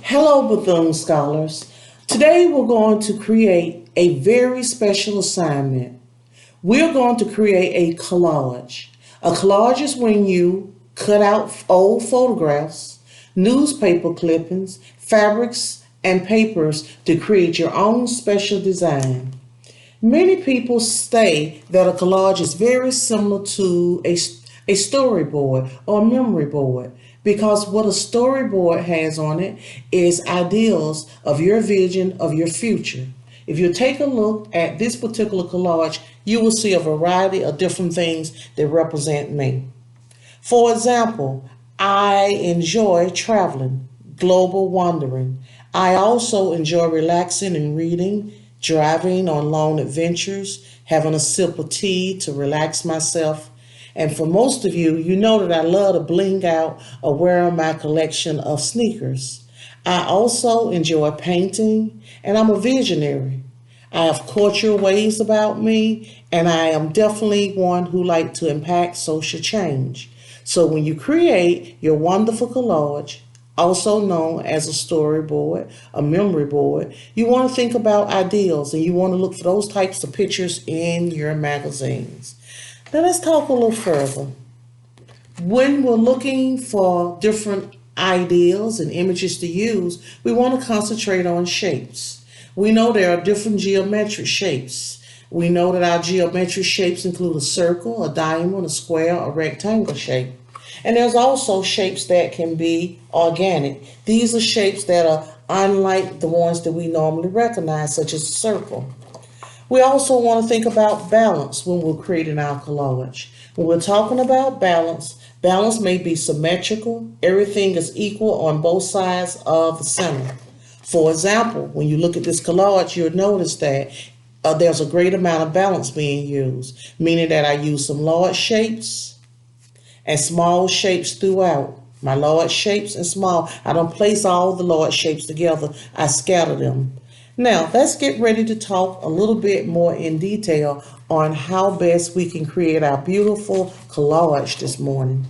Hello, Bethune Scholars. Today we're going to create a very special assignment. We're going to create a collage. A collage is when you cut out old photographs, newspaper clippings, fabrics, and papers to create your own special design. Many people say that a collage is very similar to a storyboard or a memory board because what a storyboard has on it is ideals of your vision of your future. If you take a look at this particular collage, you will see a variety of different things that represent me. For example, I enjoy traveling, global wandering. I also enjoy relaxing and reading, driving on long adventures, having a sip of tea to relax myself. And for most of you, you know that I love to bling out or wear my collection of sneakers. I also enjoy painting, and I'm a visionary. I have cultural ways about me, and I am definitely one who likes to impact social change. So when you create your wonderful collage, also known as a storyboard, a memory board, you want to think about ideals and you want to look for those types of pictures in your magazines. Now let's talk a little further. When we're looking for different ideals and images to use, we want to concentrate on shapes. We know there are different geometric shapes. We know that our geometric shapes include a circle, a diamond, a square, a rectangle shape. And there's also shapes that can be organic. These are shapes that are unlike the ones that we normally recognize, such as a circle. We also want to think about balance when we're creating our collage. When we're talking about balance, balance may be symmetrical. Everything is equal on both sides of the center. For example, when you look at this collage, you'll notice that there's a great amount of balance being used, meaning that I use some large shapes and small shapes throughout. My large shapes and small. I don't place all the large shapes together. I scatter them. Now, let's get ready to talk a little bit more in detail on how best we can create our beautiful collage this morning.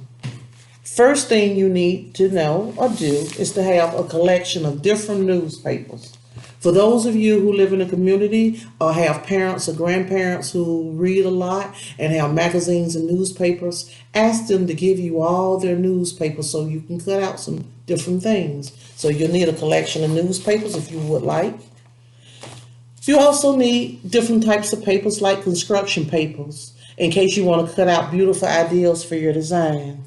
First thing you need to know or do is to have a collection of different newspapers. For those of you who live in a community or have parents or grandparents who read a lot and have magazines and newspapers, ask them to give you all their newspapers so you can cut out some different things. So you'll need a collection of newspapers if you would like. You also need different types of papers like construction papers in case you want to cut out beautiful ideals for your design.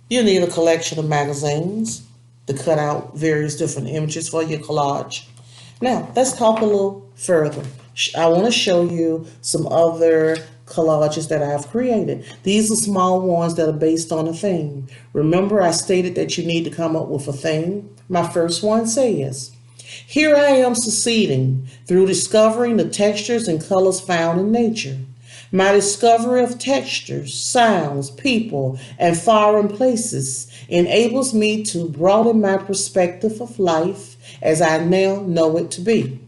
You need a collection of magazines to cut out various different images for your collage. Now, let's talk a little further. I want to show you some other collages that I have created. These are small ones that are based on a theme. Remember, I stated that you need to come up with a theme. My first one says, "Here I am succeeding through discovering the textures and colors found in nature. My discovery of textures, sounds, people, and foreign places enables me to broaden my perspective of life as I now know it to be."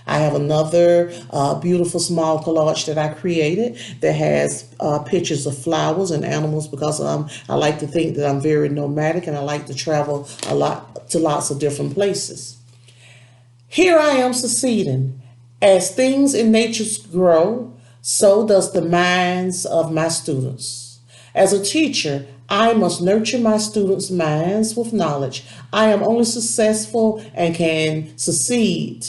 I have another beautiful small collage that I created that has pictures of flowers and animals because I like to think that I'm very nomadic and I like to travel a lot to lots of different places. "Here I am succeeding. As things in nature grow, so does the minds of my students. As a teacher, I must nurture my students' minds with knowledge. I am only successful and can succeed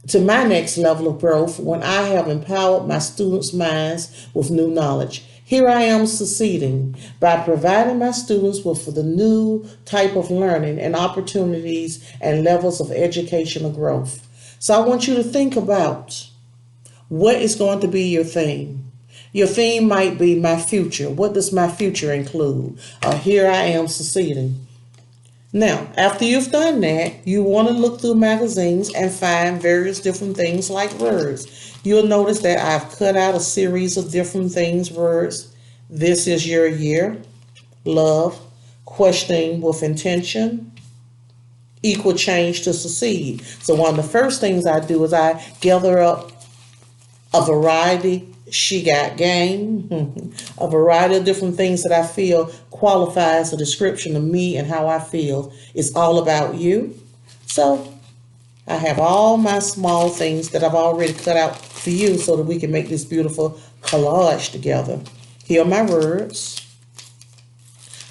to my next level of growth when I have empowered my students' minds with new knowledge. Here I am succeeding by providing my students with the new type of learning and opportunities and levels of educational growth." So I want you to think about what is going to be your theme. Your theme might be my future. What does my future include? Here I am succeeding. Now, after you've done that, you want to look through magazines and find various different things like words. You'll notice that I've cut out a series of different things, words. This is your year, love, questioning with intention, equal change to succeed. So one of the first things I do is I gather up a variety She got game, a variety of different things that I feel qualifies a description of me and how I feel. It's all about you. So I have all my small things that I've already cut out for you so that we can make this beautiful collage together. Here are my words.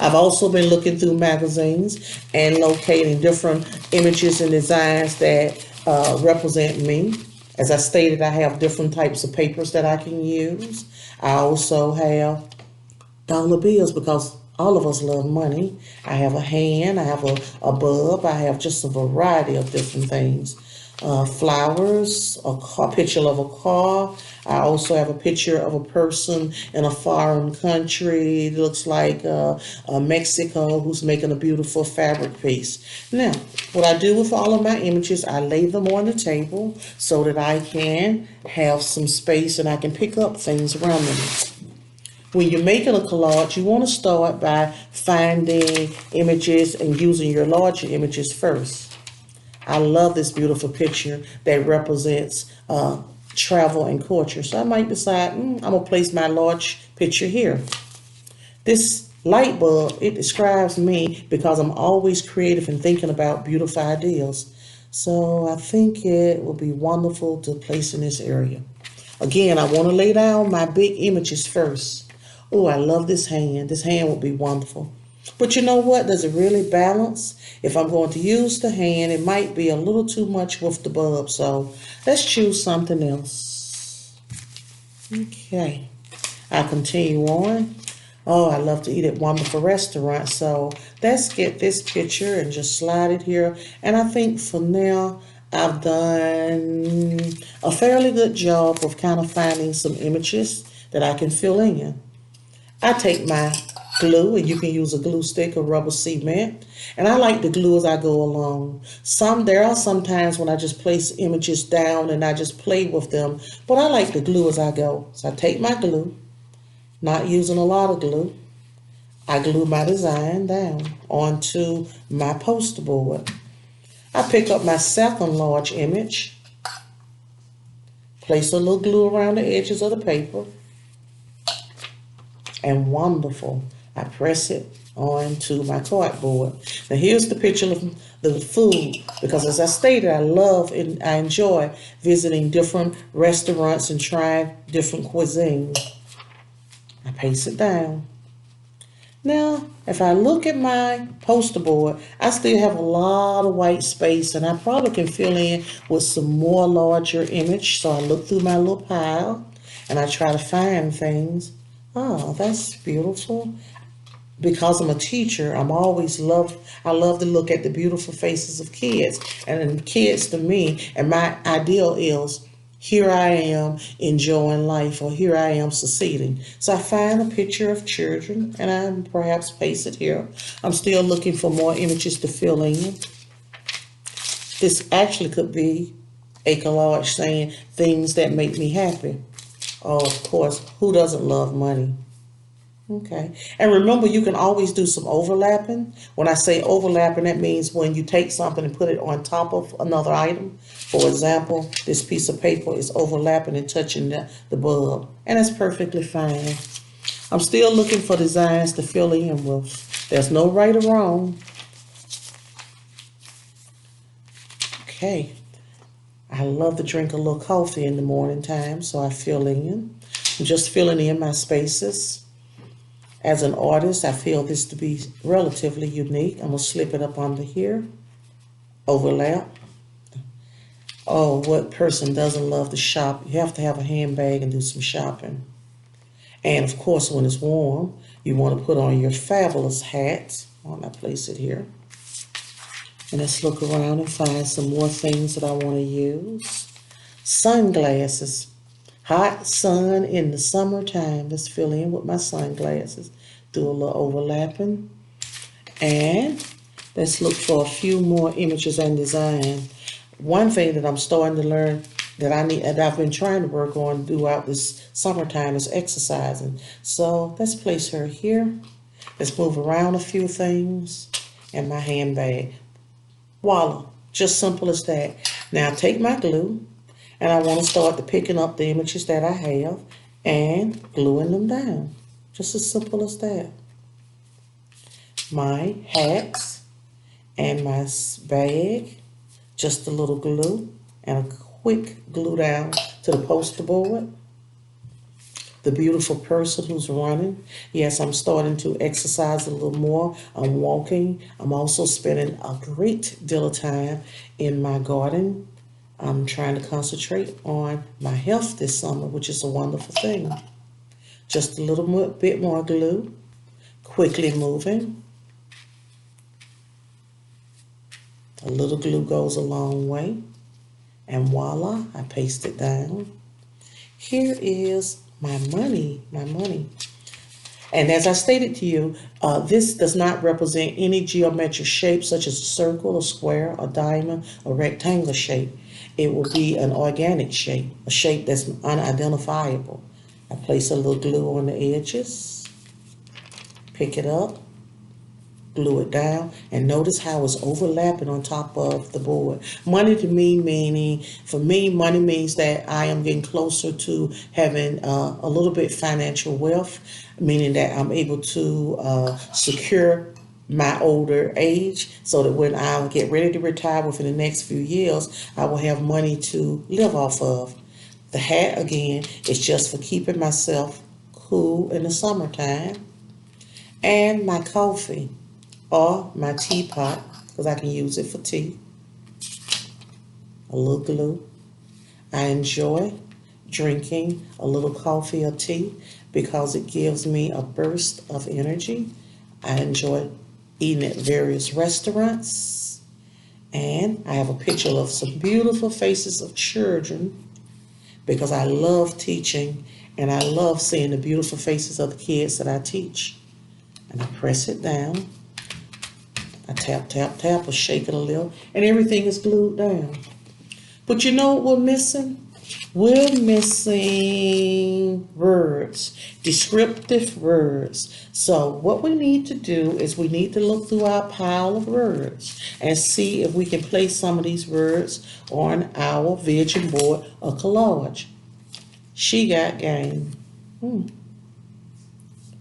I've also been looking through magazines and locating different images and designs that represent me. As I stated, I have different types of papers that I can use. I also have dollar bills because all of us love money. I have a hand, I have a bulb, I have just a variety of different things. Flowers, a picture of a car. I also have a picture of a person in a foreign country. It looks like Mexico, who's making a beautiful fabric piece. Now, what I do with all of my images, I lay them on the table so that I can have some space and I can pick up things around them. When you're making a collage, you want to start by finding images and using your larger images first. I love this beautiful picture that represents travel and culture. So I might decide, I'm going to place my large picture here. This light bulb, it describes me because I'm always creative and thinking about beautiful ideas. So I think it will be wonderful to place in this area. Again, I want to lay down my big images first. Oh, I love this hand. This hand would be wonderful. But you know what? Does it really balance? If I'm going to use the hand, it might be a little too much with the bulb. So let's choose something else. Okay. I continue on. Oh, I love to eat at wonderful restaurants. So let's get this picture and just slide it here. And I think for now, I've done a fairly good job of kind of finding some images that I can fill in. I take my glue, and you can use a glue stick or rubber cement, and I like to glue as I go along. There are some times when I just place images down and I just play with them, but I like to glue as I go. So I take my glue, not using a lot of glue. I glue my design down onto my poster board. I pick up my second large image, place a little glue around the edges of the paper, and wonderful, I press it onto my cardboard. Now here's the picture of the food, because as I stated, I love and I enjoy visiting different restaurants and trying different cuisine. I paste it down. Now, if I look at my poster board, I still have a lot of white space, and I probably can fill in with some more larger image. So I look through my little pile and I try to find things. Oh, that's beautiful. Because I'm a teacher, I love to look at the beautiful faces of kids. And kids to me, and my ideal is, here I am enjoying life, or here I am succeeding. So I find a picture of children and I perhaps paste it here. I'm still looking for more images to fill in. This actually could be a collage saying things that make me happy. Oh, of course, who doesn't love money? Okay. And remember, you can always do some overlapping. When I say overlapping, that means when you take something and put it on top of another item. For example, this piece of paper is overlapping and touching the bulb. And that's perfectly fine. I'm still looking for designs to fill in with. There's no right or wrong. Okay. I love to drink a little coffee in the morning time, so I fill in. I'm just filling in my spaces. As an artist, I feel this to be relatively unique. I'm going to slip it up under here. Overlap. Oh, what person doesn't love to shop? You have to have a handbag and do some shopping. And of course, when it's warm, you want to put on your fabulous hat. I'm going to place it here. And let's look around and find some more things that I want to use. Sunglasses. Hot sun in the summertime. Let's fill in with my sunglasses. Do a little overlapping. And let's look for a few more images and design. One thing that I'm starting to learn that I've been trying to work on throughout this summertime is exercising. So let's place her here. Let's move around a few things and my handbag. Voila, just simple as that. Now take my glue and I want to start picking up the images that I have and gluing them down. Just as simple as that. My hats and my bag, just a little glue and a quick glue down to the poster board. The beautiful person who's running. Yes, I'm starting to exercise a little more. I'm walking. I'm also spending a great deal of time in my garden. I'm trying to concentrate on my health this summer, which is a wonderful thing. Just a little bit more glue. Quickly moving. A little glue goes a long way. And voila, I paste it down. Here is my money. And as I stated to you, this does not represent any geometric shape such as a circle, a square, a diamond, a rectangular shape. It will be an organic shape, a shape that's unidentifiable. I place a little glue on the edges, pick it up, glue it down, and notice how it's overlapping on top of the board. Money to me meaning, for me, money means that I am getting closer to having a little bit financial wealth, meaning that I'm able to secure my older age so that when I get ready to retire within the next few years, I will have money to live off of. The hat, again, is just for keeping myself cool in the summertime. And my coffee, or my teapot, because I can use it for tea. A little glue. I enjoy drinking a little coffee or tea because it gives me a burst of energy. I enjoy eating at various restaurants. And I have a picture of some beautiful faces of children because I love teaching and I love seeing the beautiful faces of the kids that I teach. And I press it down. I tap, tap, tap, or shake it a little, and everything is glued down. But you know what we're missing? We're missing words, descriptive words. So what we need to do is we need to look through our pile of words and see if we can place some of these words on our vision board or collage. She got game.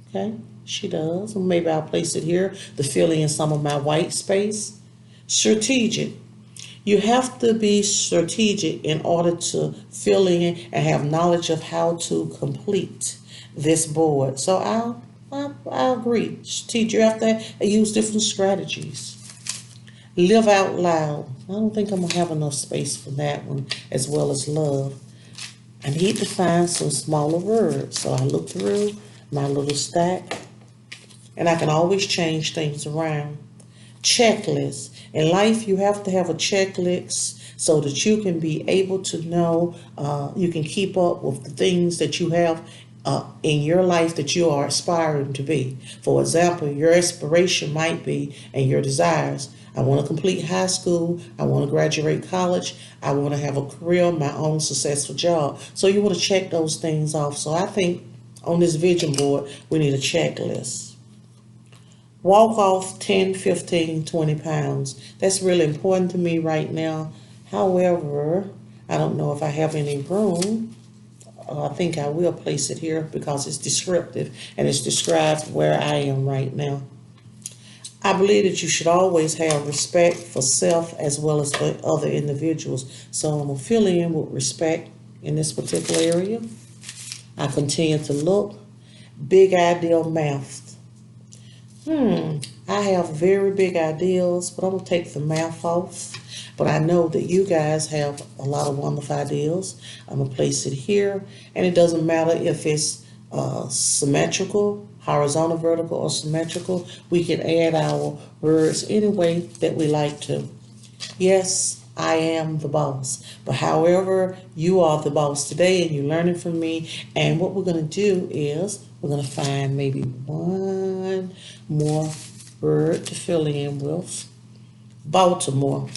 Okay. She does. Maybe I'll place it here to fill in some of my white space. Strategic. You have to be strategic in order to fill in and have knowledge of how to complete this board. So I agree. Strategic. You have to use different strategies. Live out loud. I don't think I'm going to have enough space for that one, as well as love. I need to find some smaller words. So I look through my little stack. And I can always change things around. Checklist. In life, you have to have a checklist so that you can be able to know, you can keep up with the things that you have in your life that you are aspiring to be. For example, your aspiration might be, and your desires, I want to complete high school, I want to graduate college, I want to have a career, my own successful job. So you want to check those things off. So I think on this vision board, we need a checklist. Walk off 10, 15, 20 pounds. That's really important to me right now. However, I don't know if I have any room. I think I will place it here because it's descriptive and it's described where I am right now. I believe that you should always have respect for self as well as for other individuals. So I'm going to fill in with respect in this particular area. I continue to look. Big ideal math. I have very big ideals, but I'm going to take the math off. But I know that you guys have a lot of wonderful ideas. I'm going to place it here. And it doesn't matter if it's symmetrical, horizontal, vertical, or symmetrical. We can add our words any way that we like to. Yes, I am the boss. But however, you are the boss today and you're learning from me. And what we're going to do is we're going to find maybe one more word to fill in with. Baltimore.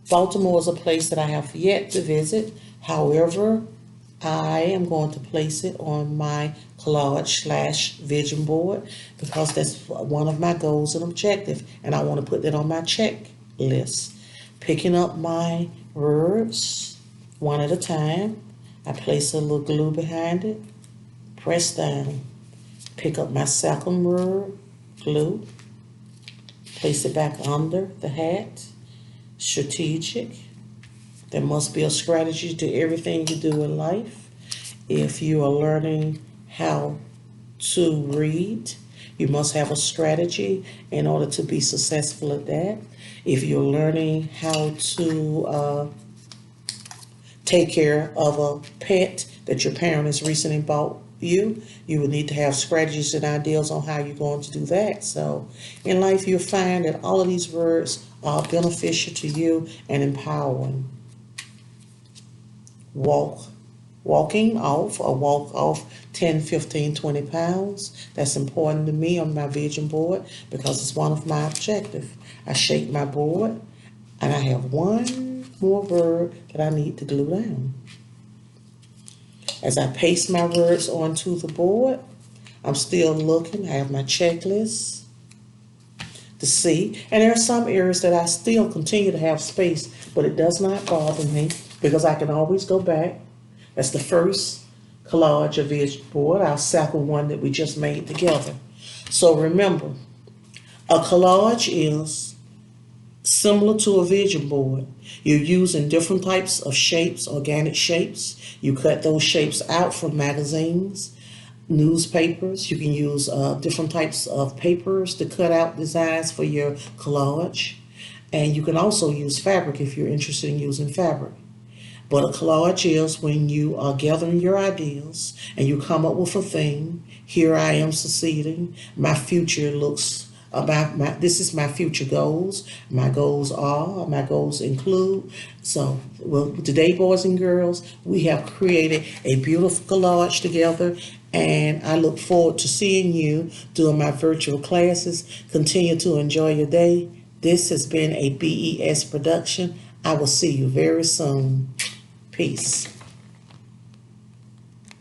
Baltimore is a place that I have yet to visit. However, I am going to place it on my collage/vision board because that's one of my goals and objectives. And I want to put that on my checklist. Picking up my words one at a time. I place a little glue behind it, press down, pick up my second word, glue, place it back under the hat, strategic. There must be a strategy to everything you do in life. If you are learning how to read, you must have a strategy in order to be successful at that. If you're learning how to take care of a pet that your parent has recently bought you, you will need to have strategies and ideas on how you're going to do that. So in life, you'll find that all of these words are beneficial to you and empowering. Walking off, or walk off 10, 15, 20 pounds. That's important to me on my vision board because it's one of my objectives. I shake my board and I have one more word that I need to glue down. As I paste my words onto the board, I'm still looking. I have my checklist to see. And there are some areas that I still continue to have space, but it does not bother me because I can always go back. That's the first collage of vision board, our second one that we just made together. So remember, a collage is similar to a vision board. You're using different types of shapes, organic shapes. You cut those shapes out from magazines, newspapers. You can use different types of papers to cut out designs for your collage. And you can also use fabric if you're interested in using fabric. But a collage is when you are gathering your ideas and you come up with a theme. Here I am succeeding. My future looks about this is my future goals. My goals include. So, well, today, boys and girls, we have created a beautiful collage together, and I look forward to seeing you doing my virtual classes. Continue to enjoy your day. This has been a BES production. I will see you very soon. Peace.